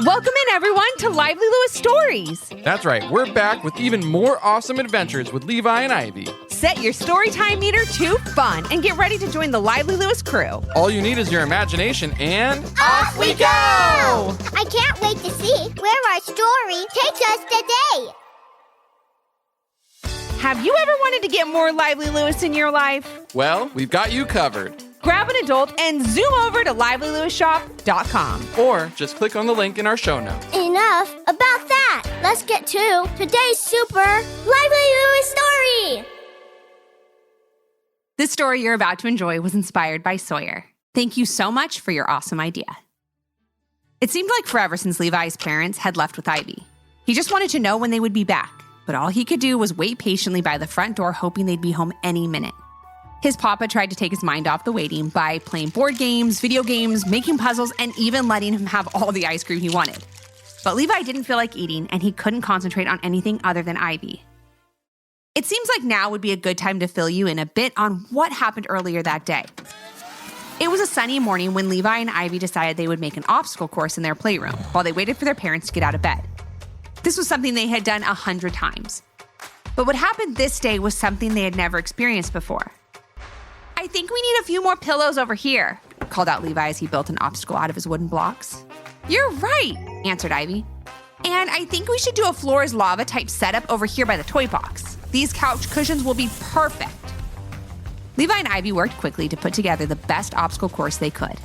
Welcome in, everyone, to Lively Lewis Stories. That's right, we're back with even more awesome adventures with Levi and Ivy. Set your storytime meter to fun and get ready to join the Lively Lewis crew. All you need is your imagination and... Off we go! I can't wait to see where our story takes us today. Have you ever wanted to get more Lively Lewis in your life? Well, we've got you covered. Grab an adult and zoom over to livelylewisshop.com. Or just click on the link in our show notes. Enough about that. Let's get to today's super Lively Lewis story. This story you're about to enjoy was inspired by Sawyer. Thank you so much for your awesome idea. It seemed like forever since Levi's parents had left with Ivy. He just wanted to know when they would be back, but all he could do was wait patiently by the front door, hoping they'd be home any minute. His papa tried to take his mind off the waiting by playing board games, video games, making puzzles, and even letting him have all the ice cream he wanted. But Levi didn't feel like eating, and he couldn't concentrate on anything other than Ivy. It seems like now would be a good time to fill you in a bit on what happened earlier that day. It was a sunny morning when Levi and Ivy decided they would make an obstacle course in their playroom while they waited for their parents to get out of bed. This was something they had done 100 times. But what happened this day was something they had never experienced before. "I think we need a few more pillows over here," called out Levi as he built an obstacle out of his wooden blocks. "You're right," answered Ivy. "And I think we should do a floor is lava type setup over here by the toy box. These couch cushions will be perfect." Levi and Ivy worked quickly to put together the best obstacle course they could.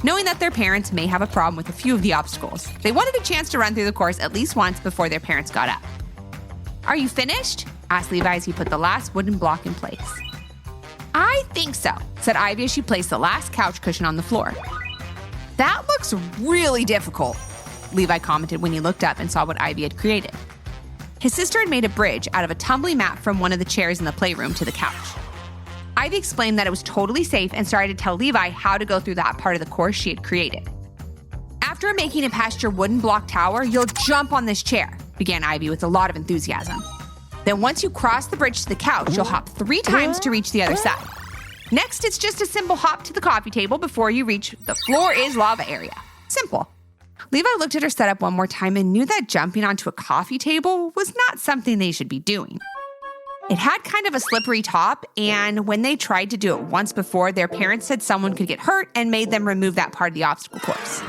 Knowing that their parents may have a problem with a few of the obstacles, they wanted a chance to run through the course at least once before their parents got up. "Are you finished?" asked Levi as he put the last wooden block in place. "I think so," said Ivy as she placed the last couch cushion on the floor. "That looks really difficult," Levi commented when he looked up and saw what Ivy had created. His sister had made a bridge out of a tumbly mat from one of the chairs in the playroom to the couch. Ivy explained that it was totally safe and started to tell Levi how to go through that part of the course she had created. "After making it past your wooden block tower, you'll jump on this chair," began Ivy with a lot of enthusiasm. "Then once you cross the bridge to the couch, you'll hop 3 times to reach the other side. Next, it's just a simple hop to the coffee table before you reach the floor is lava area. Simple." Levi looked at her setup one more time and knew that jumping onto a coffee table was not something they should be doing. It had kind of a slippery top, and when they tried to do it once before, their parents said someone could get hurt and made them remove that part of the obstacle course.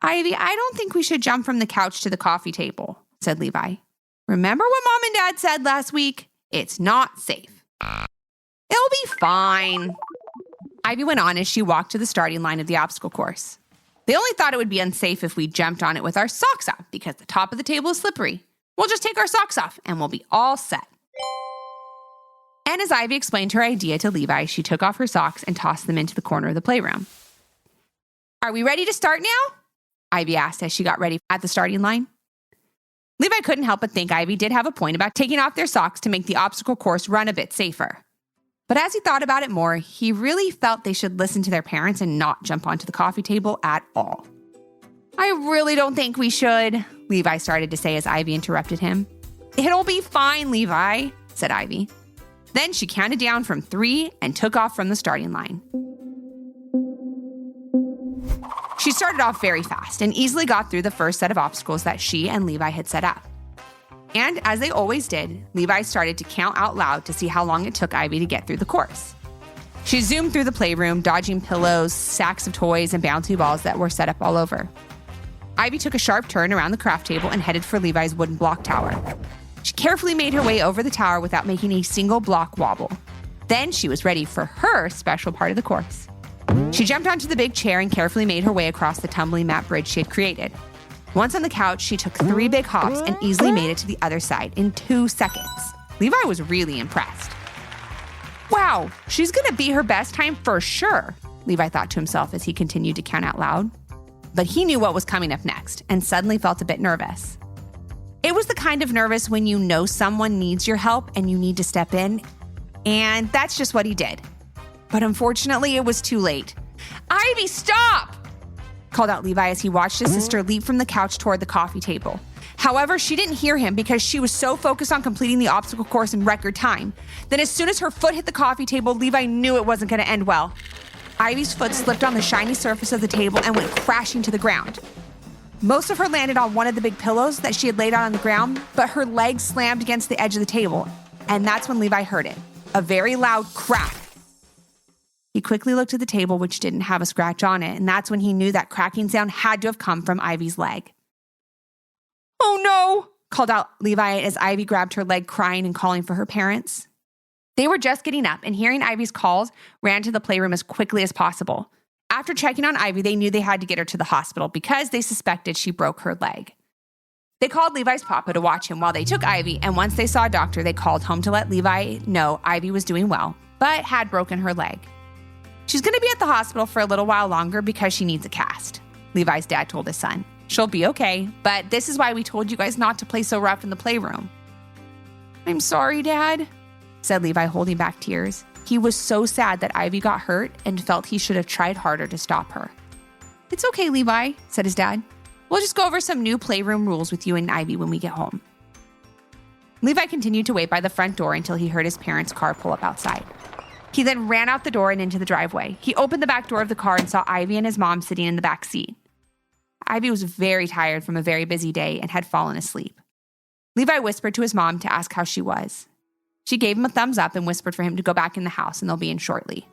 "Ivy, I don't think we should jump from the couch to the coffee table," said Levi. "Remember what Mom and Dad said last week? It's not safe." "It'll be fine," Ivy went on as she walked to the starting line of the obstacle course. "They only thought it would be unsafe if we jumped on it with our socks off because the top of the table is slippery. We'll just take our socks off and we'll be all set." And as Ivy explained her idea to Levi, she took off her socks and tossed them into the corner of the playroom. "Are we ready to start now?" Ivy asked as she got ready at the starting line. Levi couldn't help but think Ivy did have a point about taking off their socks to make the obstacle course run a bit safer. But as he thought about it more, he really felt they should listen to their parents and not jump onto the coffee table at all. "I really don't think we should," Levi started to say as Ivy interrupted him. "It'll be fine, Levi," said Ivy. Then she counted down from 3 and took off from the starting line. She started off very fast and easily got through the first set of obstacles that she and Levi had set up. And as they always did, Levi started to count out loud to see how long it took Ivy to get through the course. She zoomed through the playroom, dodging pillows, sacks of toys, and bouncy balls that were set up all over. Ivy took a sharp turn around the craft table and headed for Levi's wooden block tower. She carefully made her way over the tower without making a single block wobble. Then she was ready for her special part of the course. She jumped onto the big chair and carefully made her way across the tumbly mat bridge she had created. Once on the couch, she took 3 big hops and easily made it to the other side in 2 seconds. Levi was really impressed. "Wow, she's going to be her best time for sure," Levi thought to himself as he continued to count out loud. But he knew what was coming up next and suddenly felt a bit nervous. It was the kind of nervous when you know someone needs your help and you need to step in, and that's just what he did. But unfortunately, it was too late. "Ivy, stop!" called out Levi as he watched his sister leap from the couch toward the coffee table. However, she didn't hear him because she was so focused on completing the obstacle course in record time. Then as soon as her foot hit the coffee table, Levi knew it wasn't going to end well. Ivy's foot slipped on the shiny surface of the table and went crashing to the ground. Most of her landed on one of the big pillows that she had laid out on the ground, but her legs slammed against the edge of the table, and that's when Levi heard it, a very loud crack. He quickly looked at the table, which didn't have a scratch on it, and that's when he knew that cracking sound had to have come from Ivy's leg. "Oh no!" called out Levi as Ivy grabbed her leg, crying and calling for her parents. They were just getting up, and hearing Ivy's calls, ran to the playroom as quickly as possible. After checking on Ivy, they knew they had to get her to the hospital because they suspected she broke her leg. They called Levi's papa to watch him while they took Ivy, and once they saw a doctor, they called home to let Levi know Ivy was doing well, but had broken her leg. "She's going to be at the hospital for a little while longer because she needs a cast," Levi's dad told his son. "She'll be okay, but this is why we told you guys not to play so rough in the playroom." "I'm sorry, Dad," said Levi, holding back tears. He was so sad that Ivy got hurt and felt he should have tried harder to stop her. "It's okay, Levi," said his dad. "We'll just go over some new playroom rules with you and Ivy when we get home." Levi continued to wait by the front door until he heard his parents' car pull up outside. He then ran out the door and into the driveway. He opened the back door of the car and saw Ivy and his mom sitting in the back seat. Ivy was very tired from a very busy day and had fallen asleep. Levi whispered to his mom to ask how she was. She gave him a thumbs up and whispered for him to go back in the house, and they'll be in shortly.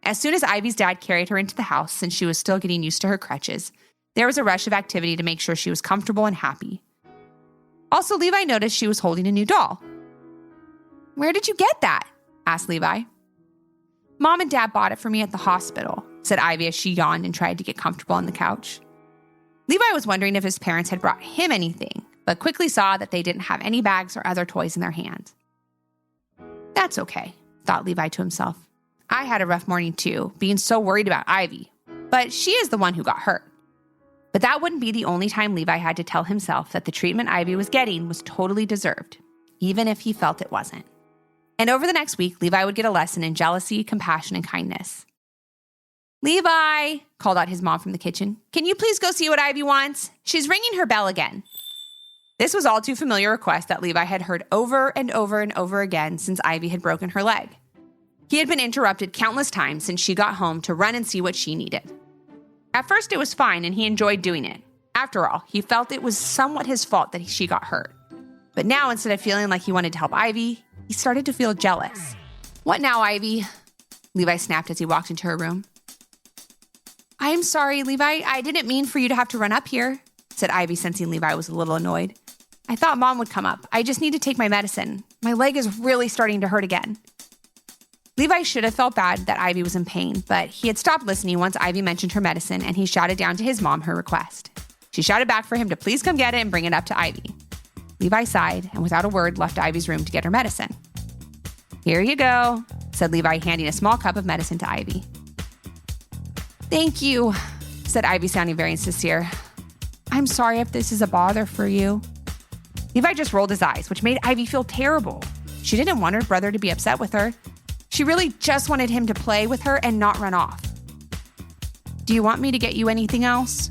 As soon as Ivy's dad carried her into the house, since she was still getting used to her crutches, there was a rush of activity to make sure she was comfortable and happy. Also, Levi noticed she was holding a new doll. "Where did you get that?" asked Levi. "Mom and Dad bought it for me at the hospital," said Ivy as she yawned and tried to get comfortable on the couch. Levi was wondering if his parents had brought him anything, but quickly saw that they didn't have any bags or other toys in their hands. "That's okay," thought Levi to himself. "I had a rough morning too, being so worried about Ivy, but she is the one who got hurt." But that wouldn't be the only time Levi had to tell himself that the treatment Ivy was getting was totally deserved, even if he felt it wasn't. And over the next week, Levi would get a lesson in jealousy, compassion, and kindness. "Levi," called out his mom from the kitchen, "can you please go see what Ivy wants? She's ringing her bell again." This was all too familiar request that Levi had heard over and over and over again since Ivy had broken her leg. He had been interrupted countless times since she got home to run and see what she needed. At first, it was fine and he enjoyed doing it. After all, he felt it was somewhat his fault that she got hurt. But now, instead of feeling like he wanted to help Ivy, he started to feel jealous. "What now, Ivy?" Levi snapped as he walked into her room. "I'm sorry, Levi. I didn't mean for you to have to run up here," said Ivy, sensing Levi was a little annoyed. "I thought Mom would come up. I just need to take my medicine. My leg is really starting to hurt again." Levi should have felt bad that Ivy was in pain, but he had stopped listening once Ivy mentioned her medicine, and he shouted down to his mom her request. She shouted back for him to please come get it and bring it up to Ivy. Levi sighed and without a word left Ivy's room to get her medicine. "Here you go," said Levi, handing a small cup of medicine to Ivy. "Thank you," said Ivy, sounding very insincere. "I'm sorry if this is a bother for you." Levi just rolled his eyes, which made Ivy feel terrible. She didn't want her brother to be upset with her. She really just wanted him to play with her and not run off. "Do you want me to get you anything else?"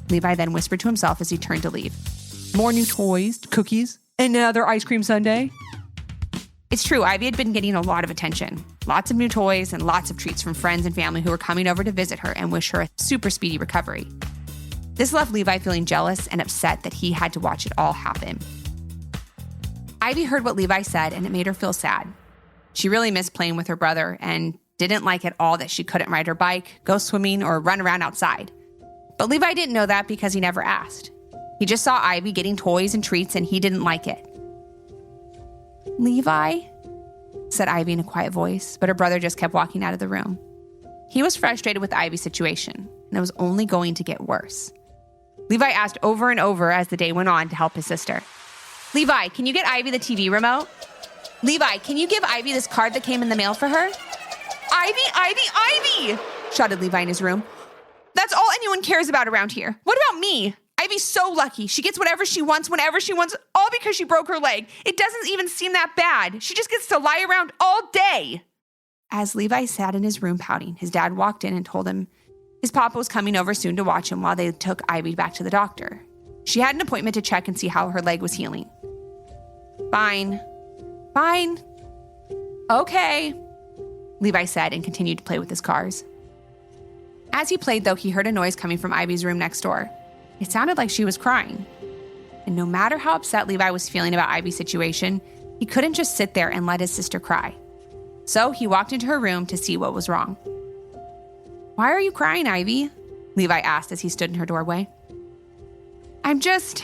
Levi then whispered to himself as he turned to leave. "More new toys, cookies, and another ice cream sundae?" It's true, Ivy had been getting a lot of attention. Lots of new toys and lots of treats from friends and family who were coming over to visit her and wish her a super speedy recovery. This left Levi feeling jealous and upset that he had to watch it all happen. Ivy heard what Levi said and it made her feel sad. She really missed playing with her brother and didn't like at all that she couldn't ride her bike, go swimming, or run around outside. But Levi didn't know that because he never asked. He just saw Ivy getting toys and treats and he didn't like it. "Levi?" said Ivy in a quiet voice, but her brother just kept walking out of the room. He was frustrated with Ivy's situation, and it was only going to get worse. Levi asked over and over as the day went on to help his sister. "Levi, can you get Ivy the TV remote? Levi, can you give Ivy this card that came in the mail for her?" "Ivy, Ivy, Ivy!" shouted Levi in his room. "That's all anyone cares about around here. What about me? Ivy's so lucky. She gets whatever she wants, whenever she wants, all because she broke her leg. It doesn't even seem that bad. She just gets to lie around all day." As Levi sat in his room pouting, his dad walked in and told him his papa was coming over soon to watch him while they took Ivy back to the doctor. She had an appointment to check and see how her leg was healing. Fine. Okay, Levi said and continued to play with his cars. As he played, though, he heard a noise coming from Ivy's room next door. It sounded like she was crying. And no matter how upset Levi was feeling about Ivy's situation, he couldn't just sit there and let his sister cry. So he walked into her room to see what was wrong. "Why are you crying, Ivy?" Levi asked as he stood in her doorway. I'm just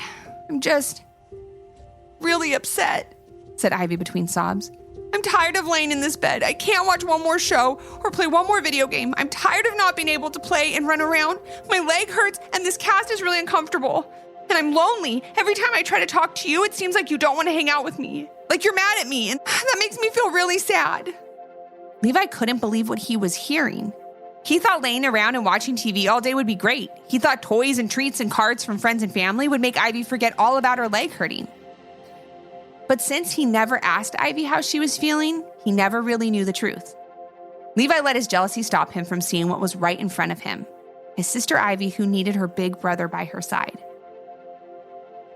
really upset," said Ivy between sobs. "I'm tired of laying in this bed. I can't watch one more show or play one more video game. I'm tired of not being able to play and run around. My leg hurts and this cast is really uncomfortable. And I'm lonely. Every time I try to talk to you, it seems like you don't want to hang out with me. Like you're mad at me, and that makes me feel really sad." Levi couldn't believe what he was hearing. He thought laying around and watching TV all day would be great. He thought toys and treats and cards from friends and family would make Ivy forget all about her leg hurting. But since he never asked Ivy how she was feeling, he never really knew the truth. Levi let his jealousy stop him from seeing what was right in front of him, his sister Ivy, who needed her big brother by her side.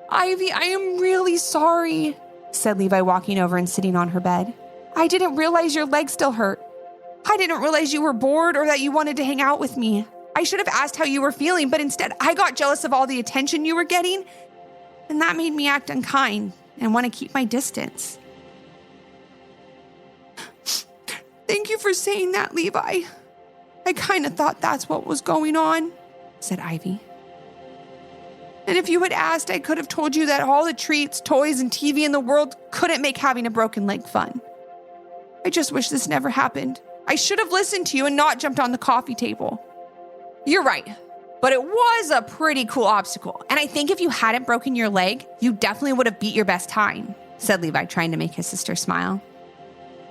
"Ivy, I am really sorry," said Levi, walking over and sitting on her bed. "I didn't realize your leg still hurt. I didn't realize you were bored or that you wanted to hang out with me. I should have asked how you were feeling, but instead I got jealous of all the attention you were getting, and that made me act unkind and want to keep my distance." "Thank you for saying that, Levi. I kind of thought that's what was going on," said Ivy. "And if you had asked, I could have told you that all the treats, toys, and TV in the world couldn't make having a broken leg fun. I just wish this never happened. I should have listened to you and not jumped on the coffee table." "You're right, but it was a pretty cool obstacle. And I think if you hadn't broken your leg, you definitely would have beat your best time," said Levi, trying to make his sister smile.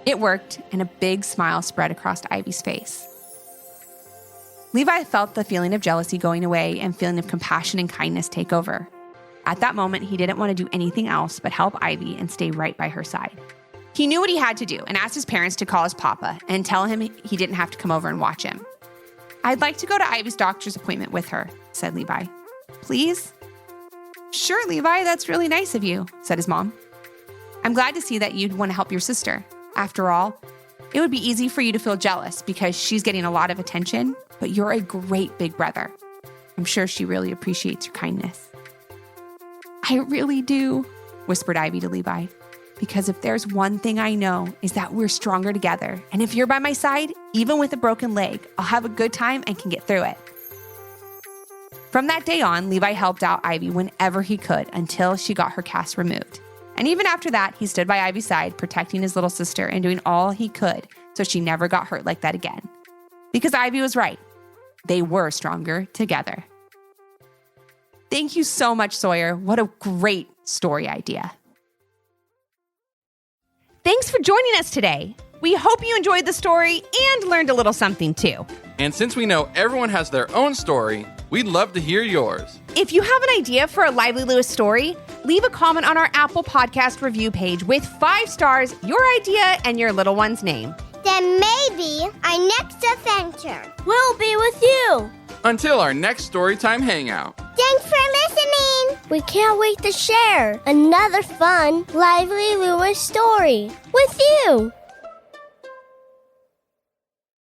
It worked, and a big smile spread across Ivy's face. Levi felt the feeling of jealousy going away and feeling of compassion and kindness take over. At that moment, he didn't want to do anything else but help Ivy and stay right by her side. He knew what he had to do and asked his parents to call his papa and tell him he didn't have to come over and watch him. "I'd like to go to Ivy's doctor's appointment with her," said Levi. "Please?" "Sure, Levi, that's really nice of you," said his mom. "I'm glad to see that you'd want to help your sister. After all, it would be easy for you to feel jealous because she's getting a lot of attention, but you're a great big brother. I'm sure she really appreciates your kindness." "I really do," whispered Ivy to Levi. "Because if there's one thing I know is that we're stronger together. And if you're by my side, even with a broken leg, I'll have a good time and can get through it." From that day on, Levi helped out Ivy whenever he could until she got her cast removed. And even after that, he stood by Ivy's side, protecting his little sister and doing all he could so she never got hurt like that again. Because Ivy was right. They were stronger together. Thank you so much, Sawyer. What a great story idea. Thanks for joining us today. We hope you enjoyed the story and learned a little something too. And since we know everyone has their own story, we'd love to hear yours. If you have an idea for a Lively Lewis story, leave a comment on our Apple Podcast review page with 5 stars, your idea, and your little one's name. Then maybe our next adventure will be with you. Until our next Storytime Hangout. Thanks for listening. We can't wait to share another fun Lively Lewis story with you.